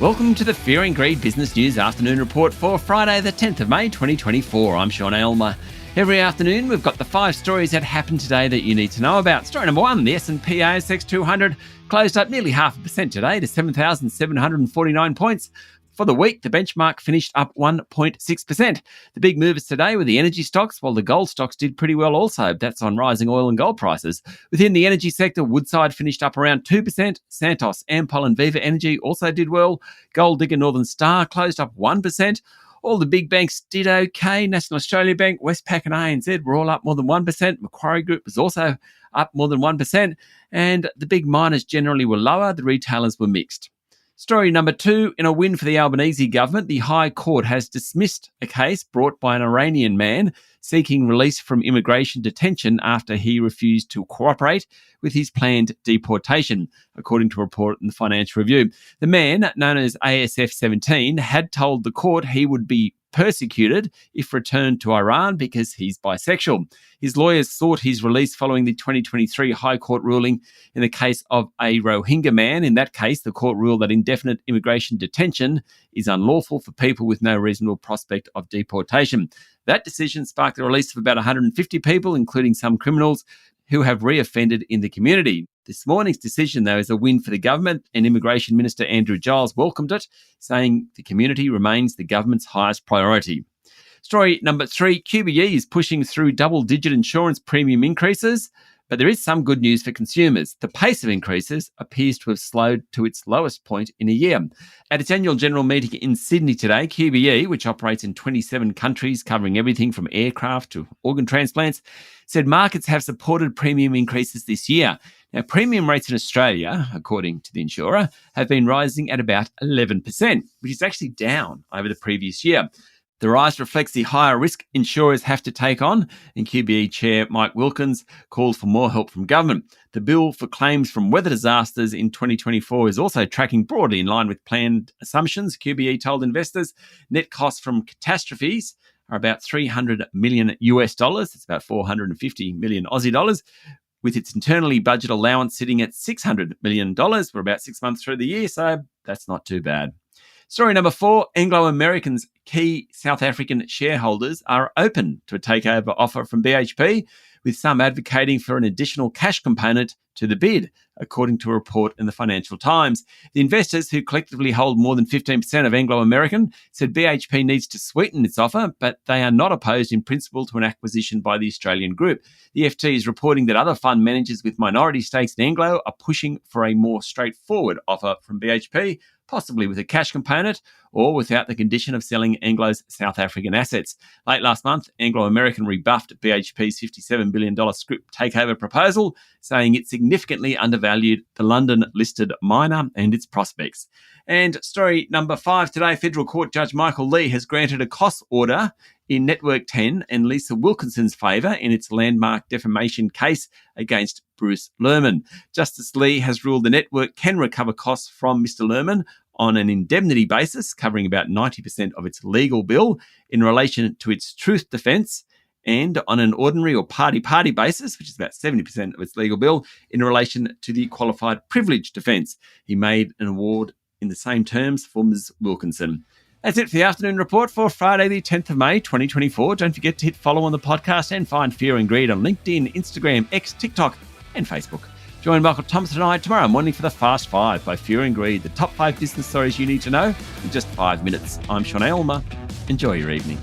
Welcome to the Fear and Greed Business News Afternoon Report for Friday the 10th of May 2024. I'm Sean Aylmer. Every afternoon we've got the 5 stories that happened today that you need to know about. Story number 1, the S&P ASX 200 closed up nearly 0.5% today to 7,749 points. For the week, the benchmark finished up 1.6%. The big movers today were the energy stocks, while the gold stocks did pretty well also. That's on rising oil and gold prices. Within the energy sector, Woodside finished up around 2%. Santos, Ampol and Viva Energy also did well. Gold Digger Northern Star closed up 1%. All the big banks did okay. National Australia Bank, Westpac and ANZ were all up more than 1%. Macquarie Group was also up more than 1%. And the big miners generally were lower. The retailers were mixed. Story number 2, in a win for the Albanese government, the High Court has dismissed a case brought by an Iranian man seeking release from immigration detention after he refused to cooperate with his planned deportation, according to a report in the Financial Review. The man, known as ASF-17, had told the court he would be persecuted if returned to Iran because he's bisexual. His lawyers sought his release following the 2023 High Court ruling in the case of a Rohingya man. In that case, the court ruled that indefinite immigration detention is unlawful for people with no reasonable prospect of deportation. That decision sparked the release of about 150 people, including some criminals who have reoffended in the community. This morning's decision, though, is a win for the government, and Immigration Minister Andrew Giles welcomed it, saying the community remains the government's highest priority. Story number 3, QBE is pushing through double-digit insurance premium increases, but there is some good news for consumers. The pace of increases appears to have slowed to its lowest point in a year. At its annual general meeting in Sydney today, QBE, which operates in 27 countries covering everything from aircraft to organ transplants, said markets have supported premium increases this year. Now, premium rates in Australia, according to the insurer, have been rising at about 11%, which is actually down over the previous year. The rise reflects the higher risk insurers have to take on, and QBE Chair Mike Wilkins called for more help from government. The bill for claims from weather disasters in 2024 is also tracking broadly in line with planned assumptions. QBE told investors net costs from catastrophes are about $300 million US. It's about 450 million Aussie dollars, with its internally budgeted allowance sitting at $600 million. We're about 6 months through the year, so that's not too bad. Story number 4, Anglo American's key South African shareholders are open to a takeover offer from BHP, with some advocating for an additional cash component to the bid, according to a report in the Financial Times. The investors, who collectively hold more than 15% of Anglo American, said BHP needs to sweeten its offer, but they are not opposed in principle to an acquisition by the Australian group. The FT is reporting that other fund managers with minority stakes in Anglo are pushing for a more straightforward offer from BHP, possibly with a cash component or without the condition of selling Anglo's South African assets. Late last month, Anglo American rebuffed BHP's $57 billion scrip takeover proposal, saying it significantly undervalued the London-listed miner and its prospects. And story number 5 today, Federal Court Judge Michael Lee has granted a cost order in Network 10 and Lisa Wilkinson's favour in its landmark defamation case against Bruce Lehrmann. Justice Lee has ruled the network can recover costs from Mr. Lehrmann on an indemnity basis, covering about 90% of its legal bill in relation to its truth defence, and on an ordinary or party-party basis, which is about 70% of its legal bill, in relation to the qualified privilege defence. He made an award in the same terms for Ms. Wilkinson. That's it for the afternoon report for Friday, the 10th of May, 2024. Don't forget to hit follow on the podcast and find Fear and Greed on LinkedIn, Instagram, X, TikTok, and Facebook. Join Michael Thompson and I tomorrow morning for the Fast 5 by Fear and Greed, the top 5 business stories you need to know in just 5 minutes. I'm Sean Aylmer. Enjoy your evening.